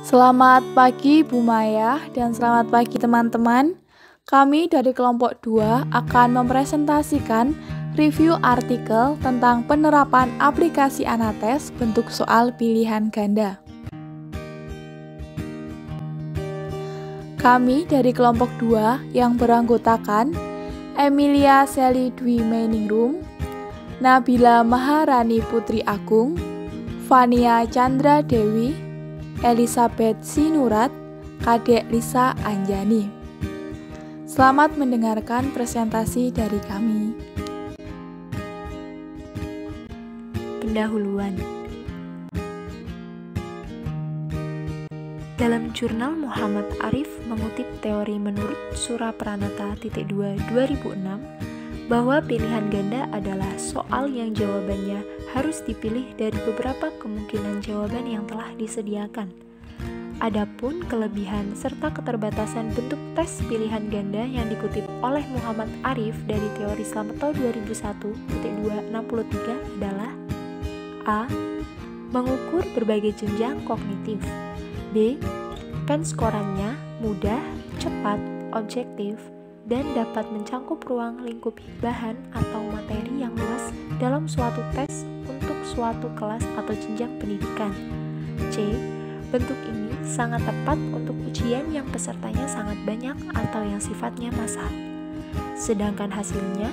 Selamat pagi Bu Maya dan selamat pagi teman-teman. Kami dari kelompok 2 akan mempresentasikan review artikel tentang penerapan aplikasi Anates bentuk soal pilihan ganda. Kami dari kelompok 2 yang beranggotakan Emilia Sally Dwi Mainingrum, Nabila Maharani Putri Agung, Fania Chandra Dewi, Elizabeth Sinurat, Kadek Lisa Anjani. Selamat mendengarkan presentasi dari kami. Pendahuluan. Dalam jurnal Muhammad Arif mengutip teori menurut Surapranata 2 2006 bahwa pilihan ganda adalah soal yang jawabannya harus dipilih dari beberapa kemungkinan jawaban yang telah disediakan. Adapun kelebihan serta keterbatasan bentuk tes pilihan ganda yang dikutip oleh Muhammad Arif dari teori Slameto 2001.263 adalah A. Mengukur berbagai jenjang kognitif. B. Penskorannya mudah, cepat, objektif, dan dapat mencangkup ruang lingkup bahan atau materi yang luas dalam suatu tes untuk suatu kelas atau jenjang pendidikan. C. Bentuk ini sangat tepat untuk ujian yang pesertanya sangat banyak atau yang sifatnya massal. Sedangkan hasilnya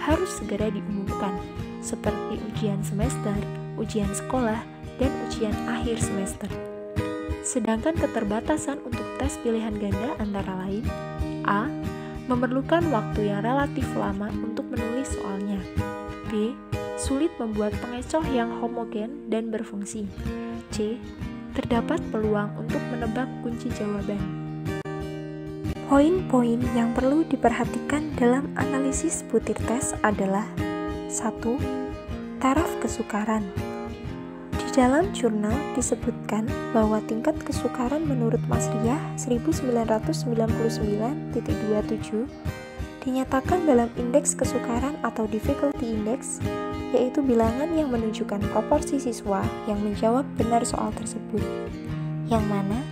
harus segera diumumkan, seperti ujian semester, ujian sekolah, dan ujian akhir semester. Sedangkan keterbatasan untuk tes pilihan ganda antara lain: A. Memerlukan waktu yang relatif lama untuk menulis soalnya. B. Sulit membuat pengecoh yang homogen dan berfungsi. C. Terdapat peluang untuk menebak kunci jawaban. Poin-poin yang perlu diperhatikan dalam analisis butir tes adalah 1. Taraf kesukaran. Di dalam jurnal disebutkan bahwa tingkat kesukaran menurut Mas Riah 1999.27 dinyatakan dalam indeks kesukaran atau difficulty index, yaitu bilangan yang menunjukkan proporsi siswa yang menjawab benar soal tersebut. Yang mana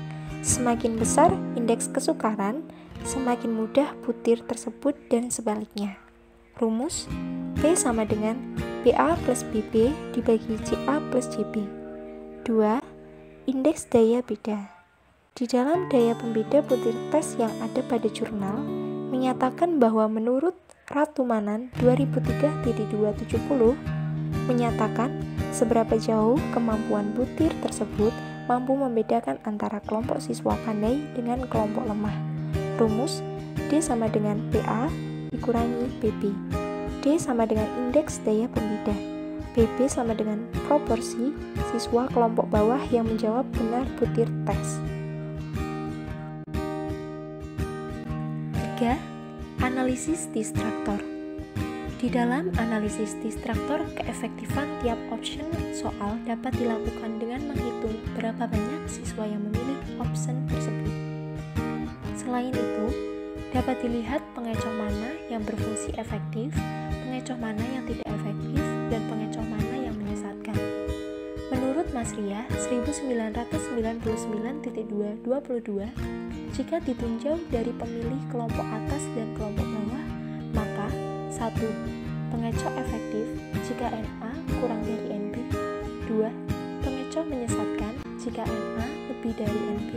semakin besar indeks kesukaran, semakin mudah butir tersebut dan sebaliknya. Rumus P sama dengan BA plus BB dibagi CA plus CB. 2. Indeks daya beda. Di dalam daya pembeda butir tes yang ada pada jurnal menyatakan bahwa menurut Ratu Manan 2003.270 menyatakan seberapa jauh kemampuan butir tersebut mampu membedakan antara kelompok siswa pandai dengan kelompok lemah. Rumus D sama dengan PA dikurangi BB. D sama dengan indeks daya pembeda. BB sama dengan proporsi siswa kelompok bawah yang menjawab benar butir tes. 3. Analisis distraktor. Di dalam analisis distraktor, keefektifan tiap option soal dapat dilakukan dengan menghitung berapa banyak siswa yang memilih option tersebut. Selain itu, dapat dilihat pengecoh mana yang berfungsi efektif, pengecoh mana yang tidak efektif, dan pengecoh mana yang menyesatkan. Menurut Mas Riah 1999.222, jika ditinjau dari pemilih kelompok atas dan kelompok bawah, maka 1. Pengecoh efektif jika NA kurang dari NB. 2. Pengecoh menyesatkan jika NA lebih dari NB.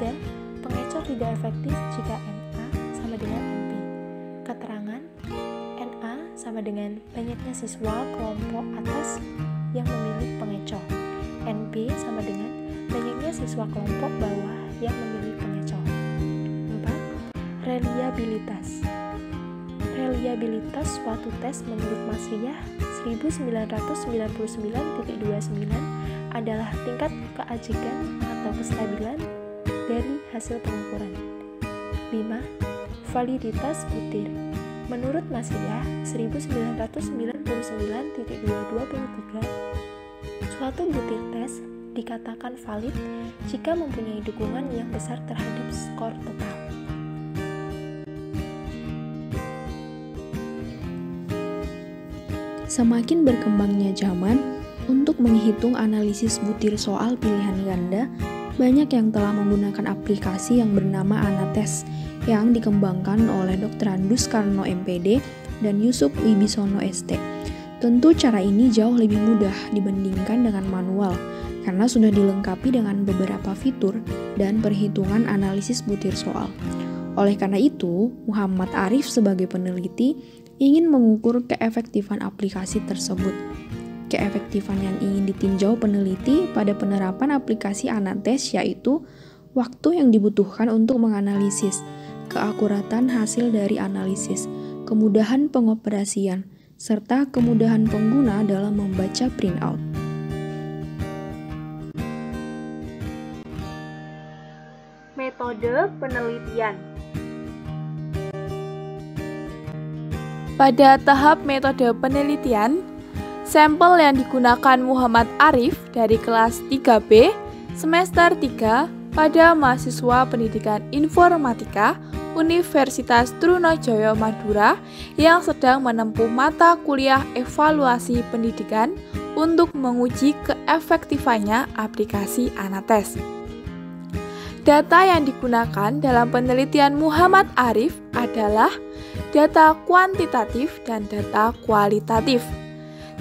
3. Pengecoh tidak efektif jika NA sama dengan NB. Keterangan NA sama dengan banyaknya siswa kelompok atas yang memilih pengecoh. NB sama dengan banyaknya siswa kelompok bawah yang memilih pengecoh. 4. Reliabilitas. Reliabilitas suatu tes menurut Mas Riah 1999.29 adalah tingkat keajikan atau kestabilan dari hasil pengukuran. 5. Validitas butir. Menurut Mas Riah 1999.223, suatu butir tes dikatakan valid jika mempunyai dukungan yang besar terhadap skor total. Semakin berkembangnya zaman, untuk menghitung analisis butir soal pilihan ganda, banyak yang telah menggunakan aplikasi yang bernama Anates yang dikembangkan oleh Dr. Andus Karno MPD dan Yusuf Wibisono ST. Tentu cara ini jauh lebih mudah dibandingkan dengan manual karena sudah dilengkapi dengan beberapa fitur dan perhitungan analisis butir soal. Oleh karena itu, Muhammad Arif sebagai peneliti ingin mengukur keefektifan aplikasi tersebut. Keefektifan yang ingin ditinjau peneliti pada penerapan aplikasi Anates yaitu waktu yang dibutuhkan untuk menganalisis, keakuratan hasil dari analisis, kemudahan pengoperasian, serta kemudahan pengguna dalam membaca printout. Metode penelitian. Pada tahap metode penelitian, sampel yang digunakan Muhammad Arif dari kelas 3B semester 3 pada mahasiswa pendidikan informatika Universitas Trunojoyo Madura yang sedang menempuh mata kuliah evaluasi pendidikan untuk menguji keefektifannya aplikasi Anates. Data yang digunakan dalam penelitian Muhammad Arif adalah data kuantitatif dan data kualitatif.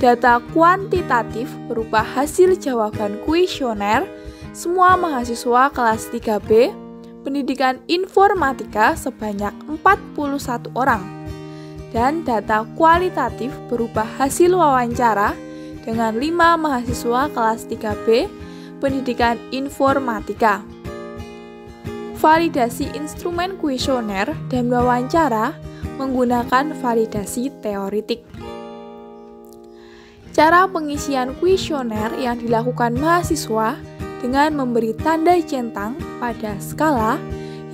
Data kuantitatif berupa hasil jawaban kuesioner semua mahasiswa kelas 3B pendidikan informatika sebanyak 41 orang. Dan data kualitatif berupa hasil wawancara dengan 5 mahasiswa kelas 3B pendidikan informatika. Validasi instrumen kuesioner dan wawancara menggunakan validasi teoritik. Cara pengisian kuesioner yang dilakukan mahasiswa dengan memberi tanda centang pada skala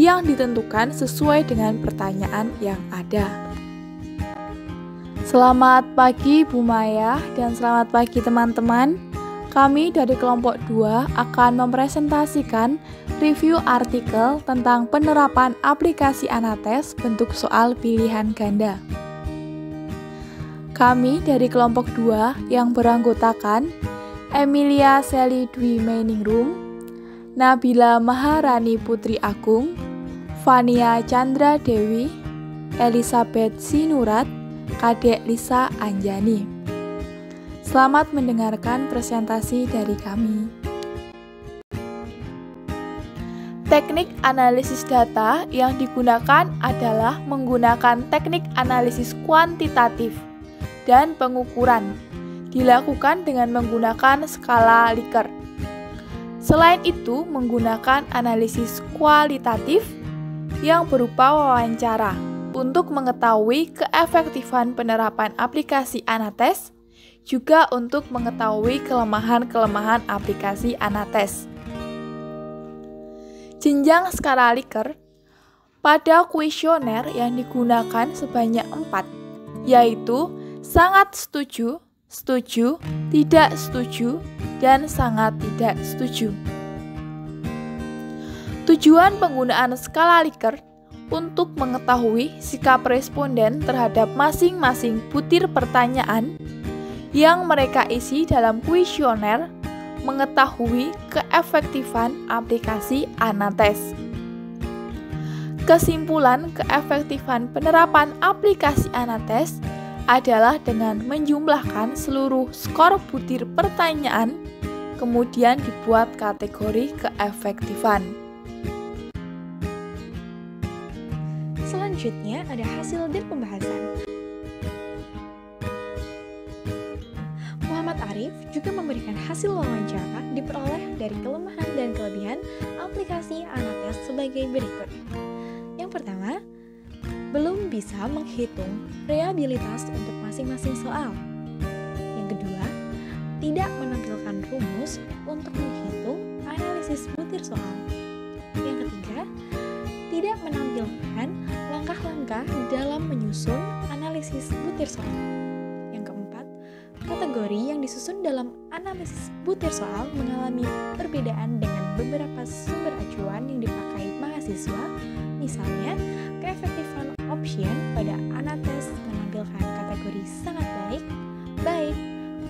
yang ditentukan sesuai dengan pertanyaan yang ada. Selamat pagi Bu Maya dan selamat pagi teman-teman. Kami dari kelompok 2 akan mempresentasikan review artikel tentang penerapan aplikasi Anates bentuk soal pilihan ganda. Kami dari kelompok 2 yang beranggotakan Emilia Seli Dwi Meningrum, Nabila Maharani Putri Agung, Fania Chandra Dewi, Elizabeth Sinurat, Kadek Lisa Anjani. Selamat mendengarkan presentasi dari kami. Teknik analisis data yang digunakan adalah menggunakan teknik analisis kuantitatif dan pengukuran, dilakukan dengan menggunakan skala Likert. Selain itu, menggunakan analisis kualitatif yang berupa wawancara untuk mengetahui keefektifan penerapan aplikasi Anates, juga untuk mengetahui kelemahan-kelemahan aplikasi Anates. Jenjang skala Likert pada kuesioner yang digunakan sebanyak 4, yaitu sangat setuju, setuju, tidak setuju, dan sangat tidak setuju. Tujuan penggunaan skala Likert untuk mengetahui sikap responden terhadap masing-masing butir pertanyaan yang mereka isi dalam kuesioner, mengetahui keefektifan aplikasi Anates. Kesimpulan keefektifan penerapan aplikasi Anates adalah dengan menjumlahkan seluruh skor butir pertanyaan, kemudian dibuat kategori keefektifan. Selanjutnya ada hasil dari pembahasan. Muhammad Arif juga memberikan hasil wawancara diperoleh dari kelemahan dan kelebihan aplikasi Anates sebagai berikut. Yang pertama, belum bisa menghitung reliabilitas untuk masing-masing soal. Yang kedua, tidak menampilkan rumus untuk menghitung analisis butir soal. Yang ketiga, tidak menampilkan langkah-langkah dalam menyusun analisis butir soal. Yang keempat, kategori yang disusun dalam analisis butir soal mengalami perbedaan dengan beberapa sumber acuan yang dipakai mahasiswa. Misalnya, keefektifan option pada Anates menampilkan kategori sangat baik, baik,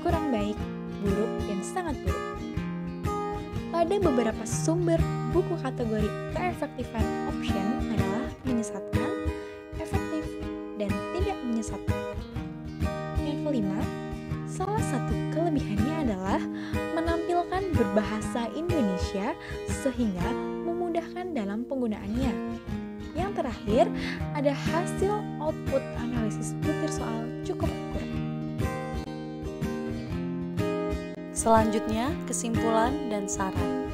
kurang baik, buruk, dan sangat buruk. Pada beberapa sumber buku kategori keefektifan option adalah menyesatkan, efektif, dan tidak menyesatkan. Yang kelima, salah satu kelebihannya adalah menampilkan berbahasa Indonesia sehingga memudahkan dalam penggunaannya. Yang terakhir, ada hasil output analisis butir soal cukup akurat. Selanjutnya, kesimpulan dan saran.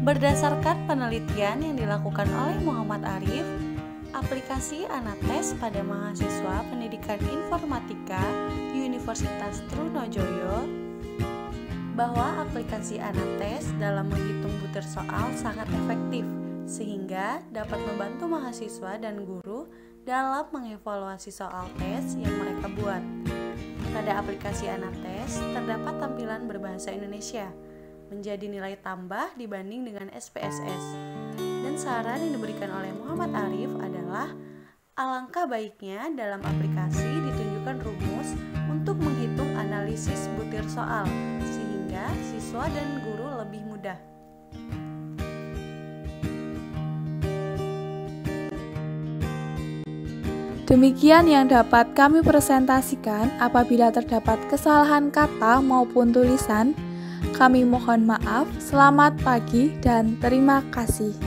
Berdasarkan penelitian yang dilakukan oleh Muhammad Arif, aplikasi Anates pada mahasiswa pendidikan informatika Universitas Trunojoyo, bahwa aplikasi Anates dalam menghitung butir soal sangat efektif, sehingga dapat membantu mahasiswa dan guru dalam mengevaluasi soal tes yang mereka buat. Pada aplikasi Anates terdapat tampilan berbahasa Indonesia, menjadi nilai tambah dibanding dengan SPSS. Dan saran yang diberikan oleh Muhammad Arif adalah alangkah baiknya dalam aplikasi ditunjukkan rumus untuk menghitung analisis butir soal, sehingga siswa dan guru lebih mudah. Demikian yang dapat kami presentasikan. Apabila terdapat kesalahan kata maupun tulisan, kami mohon maaf. Selamat pagi dan terima kasih.